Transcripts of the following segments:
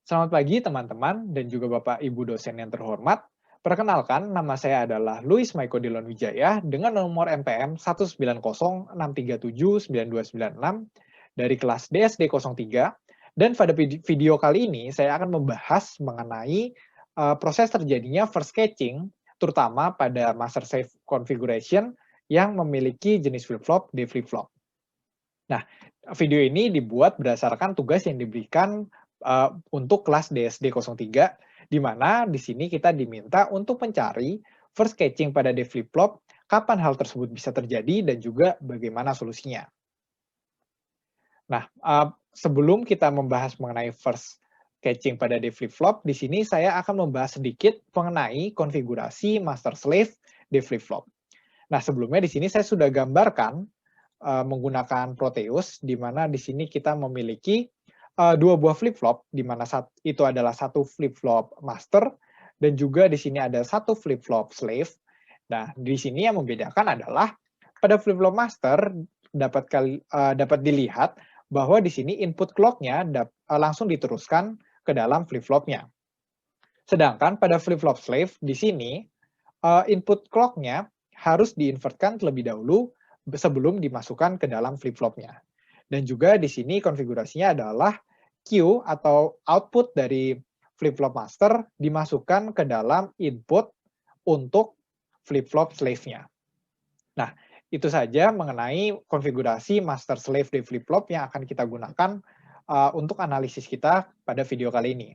Selamat pagi teman-teman dan juga Bapak Ibu dosen yang terhormat. Perkenalkan, nama saya adalah Luis Maiko Dilon Wijaya dengan nomor NPM 19063792296 dari kelas DSD 03. Dan pada video kali ini saya akan membahas mengenai proses terjadinya first catching, terutama pada master slave configuration yang memiliki jenis flip-flop di flip-flop. Nah, video ini dibuat berdasarkan tugas yang diberikan untuk kelas DSD 03, di mana di sini kita diminta untuk mencari first catching pada D flip-flop, kapan hal tersebut bisa terjadi, dan juga bagaimana solusinya. Nah, sebelum kita membahas mengenai first catching pada D flip-flop, di sini saya akan membahas sedikit mengenai konfigurasi master slave D flip-flop. Nah, sebelumnya di sini saya sudah gambarkan menggunakan Proteus, di mana di sini kita memiliki dua buah flip-flop, di mana itu adalah satu flip-flop master, dan juga di sini ada satu flip-flop slave. Nah, di sini yang membedakan adalah pada flip-flop master dapat dilihat bahwa di sini input clock-nya langsung diteruskan ke dalam flip-flopnya. Sedangkan pada flip-flop slave di sini input clock-nya harus diinvertkan terlebih dahulu sebelum dimasukkan ke dalam flip-flopnya. Dan juga di sini konfigurasinya adalah Q atau output dari flip-flop master dimasukkan ke dalam input untuk flip-flop slave-nya. Nah, itu saja mengenai konfigurasi master slave di flip-flop yang akan kita gunakan untuk analisis kita pada video kali ini.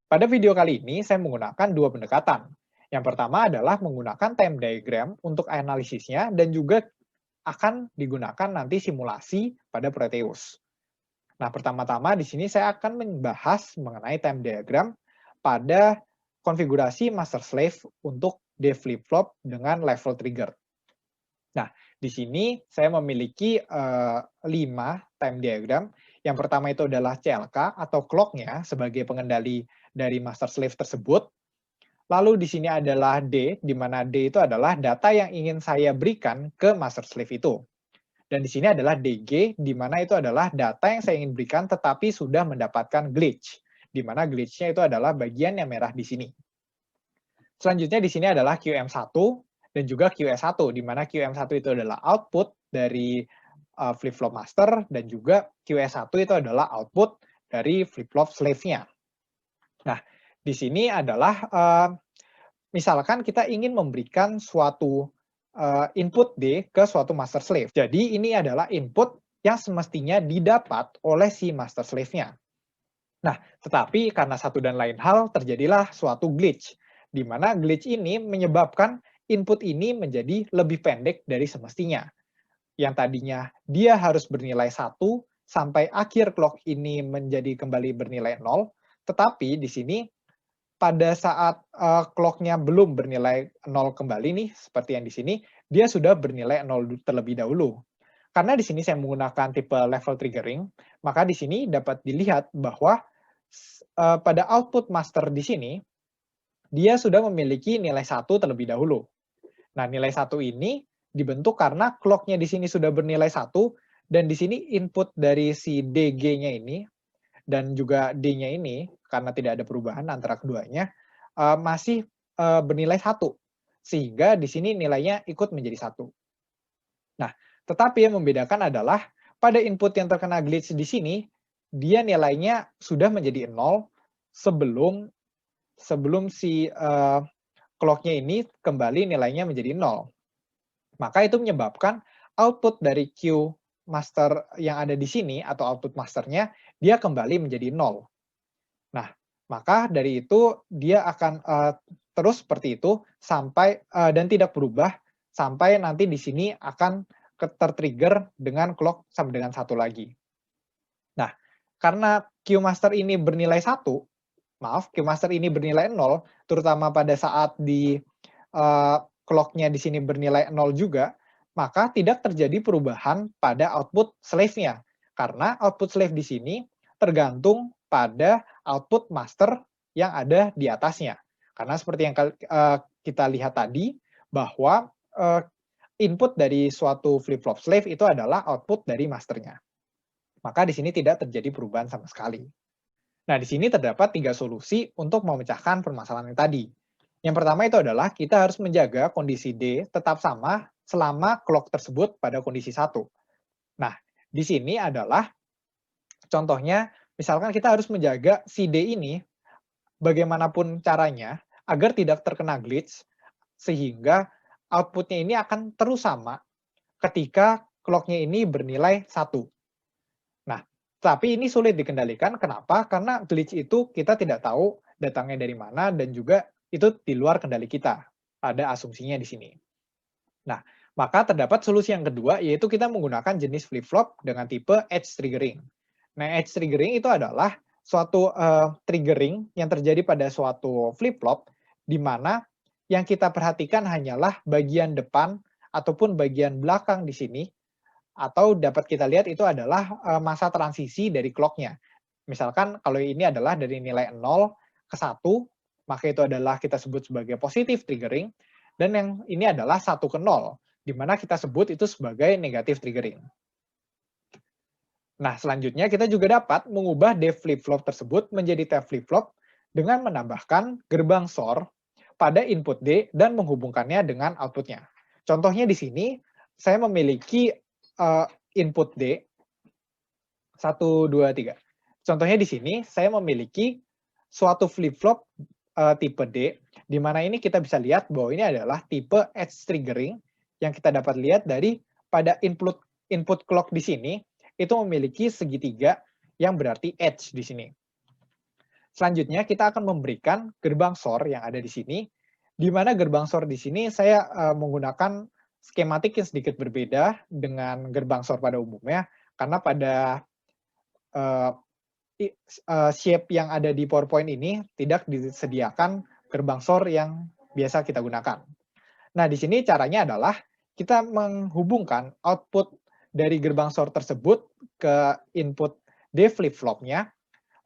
Pada video kali ini, saya menggunakan dua pendekatan. Yang pertama adalah menggunakan time diagram untuk analisisnya, dan juga akan digunakan nanti simulasi pada Proteus. Nah, pertama-tama di sini saya akan membahas mengenai time diagram pada konfigurasi master slave untuk D flip-flop dengan level trigger. Nah, di sini saya memiliki 5 time diagram. Yang pertama itu adalah CLK atau clock-nya sebagai pengendali dari master slave tersebut. Lalu di sini adalah D, di mana D itu adalah data yang ingin saya berikan ke master slave itu. Dan di sini adalah DG, di mana itu adalah data yang saya ingin berikan tetapi sudah mendapatkan glitch, di mana glitch-nya itu adalah bagian yang merah di sini. Selanjutnya di sini adalah QM1 dan juga QS1, di mana QM1 itu adalah output dari flip-flop master, dan juga QS1 itu adalah output dari flip-flop slave-nya. Nah, di sini adalah misalkan kita ingin memberikan suatu input D ke suatu master slave. Jadi ini adalah input yang semestinya didapat oleh si master slave-nya. Nah, tetapi karena satu dan lain hal terjadilah suatu glitch, di mana glitch ini menyebabkan input ini menjadi lebih pendek dari semestinya. Yang tadinya dia harus bernilai 1 sampai akhir clock ini menjadi kembali bernilai 0, tetapi di sini pada saat clock-nya belum bernilai 0 kembali nih, seperti yang di sini, dia sudah bernilai 0 terlebih dahulu. Karena di sini saya menggunakan tipe level triggering, maka di sini dapat dilihat bahwa pada output master di sini, dia sudah memiliki nilai 1 terlebih dahulu. Nah, nilai 1 ini dibentuk karena clock-nya di sini sudah bernilai 1, dan di sini input dari si DG-nya ini, dan juga D-nya ini, karena tidak ada perubahan antara keduanya, masih bernilai 1. Sehingga di sini nilainya ikut menjadi 1. Nah, tetapi yang membedakan adalah pada input yang terkena glitch di sini, dia nilainya sudah menjadi 0 sebelum si clock-nya ini kembali nilainya menjadi 0. Maka itu menyebabkan output dari Q master yang ada di sini atau output masternya, dia kembali menjadi 0. Nah, maka dari itu dia akan terus seperti itu sampai dan tidak berubah sampai nanti di sini akan tertrigger dengan clock sampai dengan 1 lagi. Nah, karena Q master ini bernilai 1, Q master ini bernilai 0, terutama pada saat di clock-nya di sini bernilai 0 juga, maka tidak terjadi perubahan pada output slave-nya. Karena output slave di sini tergantung pada output master yang ada di atasnya. Karena seperti yang kita lihat tadi, bahwa input dari suatu flip-flop slave itu adalah output dari masternya. Maka di sini tidak terjadi perubahan sama sekali. Nah, di sini terdapat 3 solusi untuk memecahkan permasalahan yang tadi. Yang pertama itu adalah kita harus menjaga kondisi D tetap sama selama clock tersebut pada kondisi 1. Nah, di sini adalah contohnya, misalkan kita harus menjaga si D ini bagaimanapun caranya agar tidak terkena glitch, sehingga output-nya ini akan terus sama ketika clock-nya ini bernilai 1. Nah, tapi ini sulit dikendalikan, kenapa? Karena glitch itu kita tidak tahu datangnya dari mana dan juga itu di luar kendali kita. Ada asumsinya di sini. Nah, maka terdapat solusi yang kedua, yaitu kita menggunakan jenis flip-flop dengan tipe edge triggering. Nah, edge triggering itu adalah suatu triggering yang terjadi pada suatu flip-flop, di mana yang kita perhatikan hanyalah bagian depan ataupun bagian belakang di sini, atau dapat kita lihat itu adalah masa transisi dari clock-nya. Misalkan kalau ini adalah dari nilai 0 ke 1, maka itu adalah kita sebut sebagai positive triggering, dan yang ini adalah 1 ke 0, di mana kita sebut itu sebagai negative triggering. Nah, selanjutnya kita juga dapat mengubah D flip-flop tersebut menjadi T flip-flop dengan menambahkan gerbang SOR pada input D dan menghubungkannya dengan output-nya. Contohnya di sini, saya memiliki input D, 1, 2, 3. Contohnya di sini, saya memiliki suatu flip-flop tipe D, di mana ini kita bisa lihat bahwa ini adalah tipe edge triggering yang kita dapat lihat dari pada input clock di sini, itu memiliki segitiga yang berarti edge di sini. Selanjutnya, kita akan memberikan gerbang SOR yang ada di sini, di mana gerbang SOR di sini saya menggunakan skematik yang sedikit berbeda dengan gerbang SOR pada umumnya, karena pada shape yang ada di PowerPoint ini tidak disediakan gerbang SOR yang biasa kita gunakan. Nah, di sini caranya adalah kita menghubungkan output dari gerbang SOR tersebut ke input D flip-flop-nya,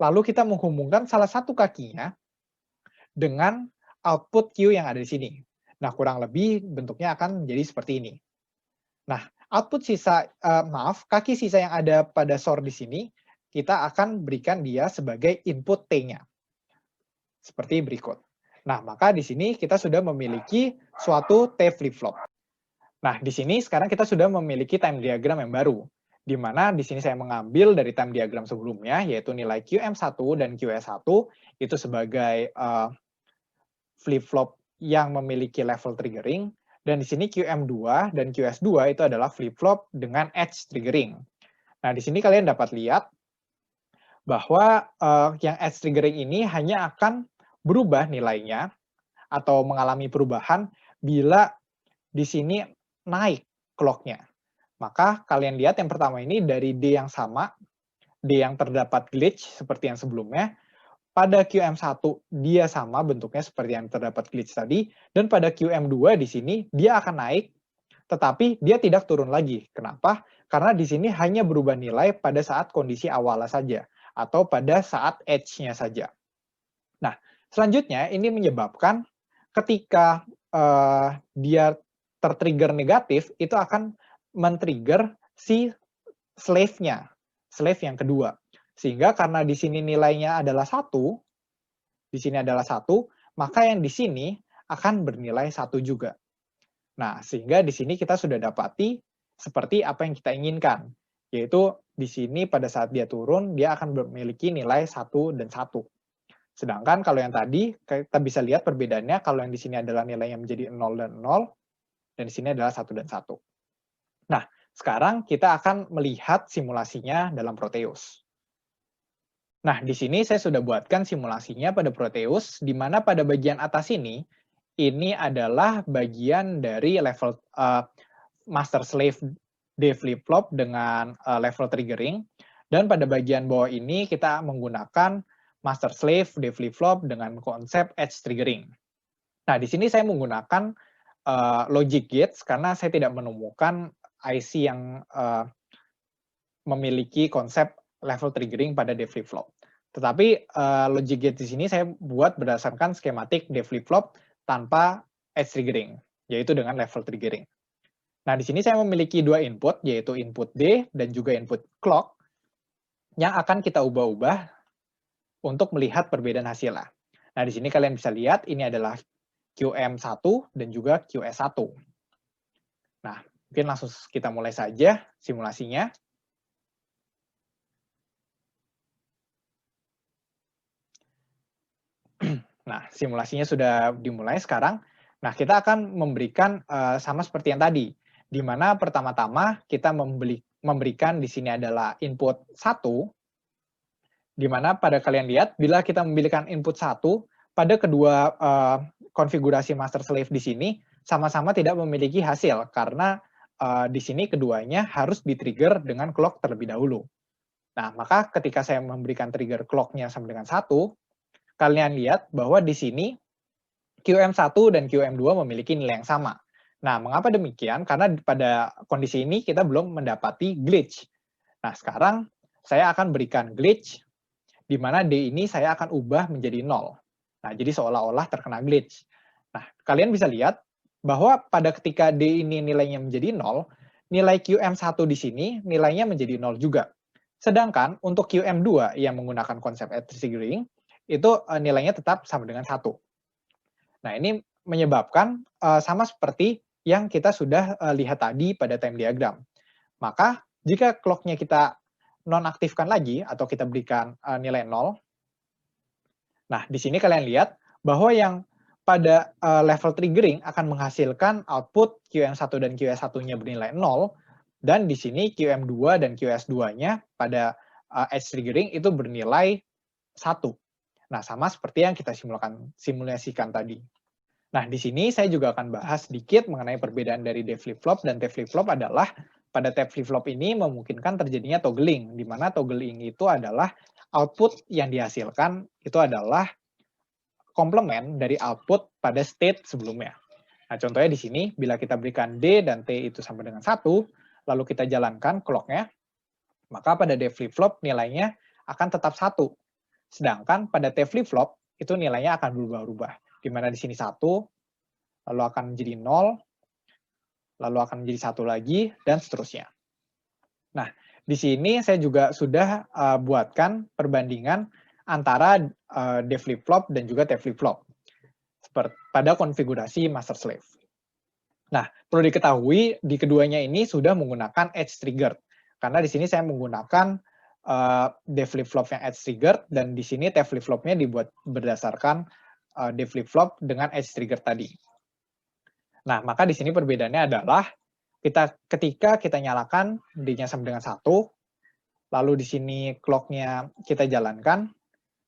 lalu kita menghubungkan salah satu kakinya dengan output Q yang ada di sini. Nah, kurang lebih bentuknya akan menjadi seperti ini. Nah, kaki sisa yang ada pada SOR di sini, kita akan berikan dia sebagai input T-nya. Seperti berikut. Nah, maka di sini kita sudah memiliki suatu T flip-flop. Nah, di sini sekarang kita sudah memiliki time diagram yang baru, di mana di sini saya mengambil dari time diagram sebelumnya, yaitu nilai QM1 dan QS1, itu sebagai flip-flop yang memiliki level triggering, dan di sini QM2 dan QS2 itu adalah flip-flop dengan edge triggering. Nah, di sini kalian dapat lihat bahwa yang edge triggering ini hanya akan berubah nilainya atau mengalami perubahan bila di sini naik clock-nya. Maka kalian lihat yang pertama ini dari D yang sama, D yang terdapat glitch seperti yang sebelumnya, pada QM1 dia sama bentuknya seperti yang terdapat glitch tadi, dan pada QM2 di sini dia akan naik, tetapi dia tidak turun lagi. Kenapa? Karena di sini hanya berubah nilai pada saat kondisi awalnya saja, atau pada saat edge-nya saja. Nah, selanjutnya ini menyebabkan ketika dia tertrigger negatif, itu akan men-trigger si slave-nya, slave yang kedua. Sehingga karena di sini nilainya adalah 1, di sini adalah 1, maka yang di sini akan bernilai 1 juga. Nah, sehingga di sini kita sudah dapati seperti apa yang kita inginkan, yaitu di sini pada saat dia turun, dia akan memiliki nilai 1 dan 1. Sedangkan kalau yang tadi, kita bisa lihat perbedaannya, kalau yang di sini adalah nilainya menjadi 0 dan 0, dan di sini adalah 1 dan 1. Nah, sekarang kita akan melihat simulasinya dalam Proteus. Nah, di sini saya sudah buatkan simulasinya pada Proteus, di mana pada bagian atas ini adalah bagian dari level master slave D flip-flop dengan level triggering, dan pada bagian bawah ini kita menggunakan master slave D flip-flop dengan konsep edge triggering. Nah, di sini saya menggunakan logic gates karena saya tidak menemukan IC yang memiliki konsep level triggering pada D flip-flop. Tetapi logic gate di sini saya buat berdasarkan skematik D flip-flop tanpa edge triggering, yaitu dengan level triggering. Nah, di sini saya memiliki dua input, yaitu input D dan juga input clock, yang akan kita ubah-ubah untuk melihat perbedaan hasilnya. Nah, di sini kalian bisa lihat ini adalah QM1 dan juga QS1. Nah, mungkin langsung kita mulai saja simulasinya. Nah, simulasinya sudah dimulai sekarang. Nah, kita akan memberikan sama seperti yang tadi, di mana pertama-tama kita memberikan di sini adalah input 1, di mana pada kalian lihat, bila kita memberikan input 1, pada kedua konfigurasi master slave di sini, sama-sama tidak memiliki hasil, karena di sini keduanya harus di-trigger dengan clock terlebih dahulu. Nah, maka ketika saya memberikan trigger clock-nya sama dengan 1, kalian lihat bahwa di sini QM1 dan QM2 memiliki nilai yang sama. Nah, mengapa demikian? Karena pada kondisi ini kita belum mendapati glitch. Nah, sekarang saya akan berikan glitch, di mana D ini saya akan ubah menjadi 0. Nah, jadi seolah-olah terkena glitch. Nah, kalian bisa lihat bahwa pada ketika D ini nilainya menjadi 0, nilai QM1 di sini nilainya menjadi 0 juga. Sedangkan untuk QM2 yang menggunakan konsep edge triggering, itu nilainya tetap sama dengan 1. Nah, ini menyebabkan sama seperti yang kita sudah lihat tadi pada time diagram. Maka, jika clock-nya kita nonaktifkan lagi, atau kita berikan nilai 0, nah, di sini kalian lihat bahwa yang pada level triggering akan menghasilkan output QM1 dan QS1-nya bernilai 0, dan di sini QM2 dan QS2-nya pada edge triggering itu bernilai 1. Nah, sama seperti yang kita simulasikan tadi. Nah, di sini saya juga akan bahas sedikit mengenai perbedaan dari D flip-flop dan T flip-flop adalah pada T flip-flop ini memungkinkan terjadinya toggling, di mana toggling itu adalah output yang dihasilkan itu adalah komplement dari output pada state sebelumnya. Nah, contohnya di sini, bila kita berikan D dan T itu sama dengan 1, lalu kita jalankan clock-nya, maka pada D flip-flop nilainya akan tetap 1. Sedangkan pada T flip-flop, itu nilainya akan berubah-ubah. Di mana di sini 1, lalu akan menjadi 0, lalu akan menjadi 1 lagi, dan seterusnya. Nah, di sini saya juga sudah buatkan perbandingan antara D flip-flop dan juga T flip-flop pada konfigurasi master slave. Nah, perlu diketahui di keduanya ini sudah menggunakan edge trigger. Karena di sini saya menggunakan D flip-flop yang edge trigger, dan di sini T flip-flopnya dibuat berdasarkan D flip-flop dengan edge trigger tadi. Nah, maka di sini perbedaannya adalah ketika kita nyalakan D-nya sama dengan 1, lalu di sini clock-nya kita jalankan,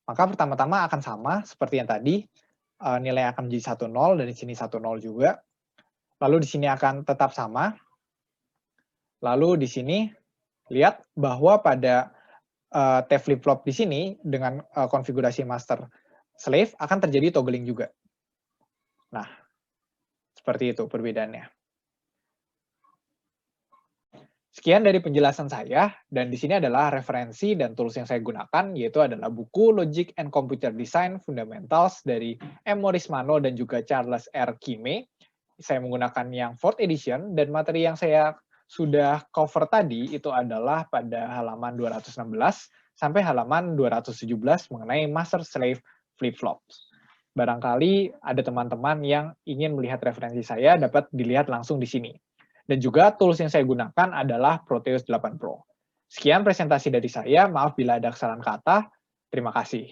maka pertama-tama akan sama seperti yang tadi, nilai akan menjadi 1, 0, dan di sini 1, 0 juga. Lalu di sini akan tetap sama. Lalu di sini lihat bahwa pada T flip-flop di sini dengan konfigurasi master slave akan terjadi toggling juga. Nah, seperti itu perbedaannya. Sekian dari penjelasan saya, dan di sini adalah referensi dan tools yang saya gunakan, yaitu adalah buku Logic and Computer Design Fundamentals dari M. Morris Mano dan juga Charles R. Kime. Saya menggunakan yang 4th edition, dan materi yang saya sudah cover tadi itu adalah pada halaman 216 sampai halaman 217 mengenai master slave flip-flops. Barangkali ada teman-teman yang ingin melihat referensi saya dapat dilihat langsung di sini. Dan juga tools yang saya gunakan adalah Proteus 8 Pro. Sekian presentasi dari saya, maaf bila ada kesalahan kata. Terima kasih.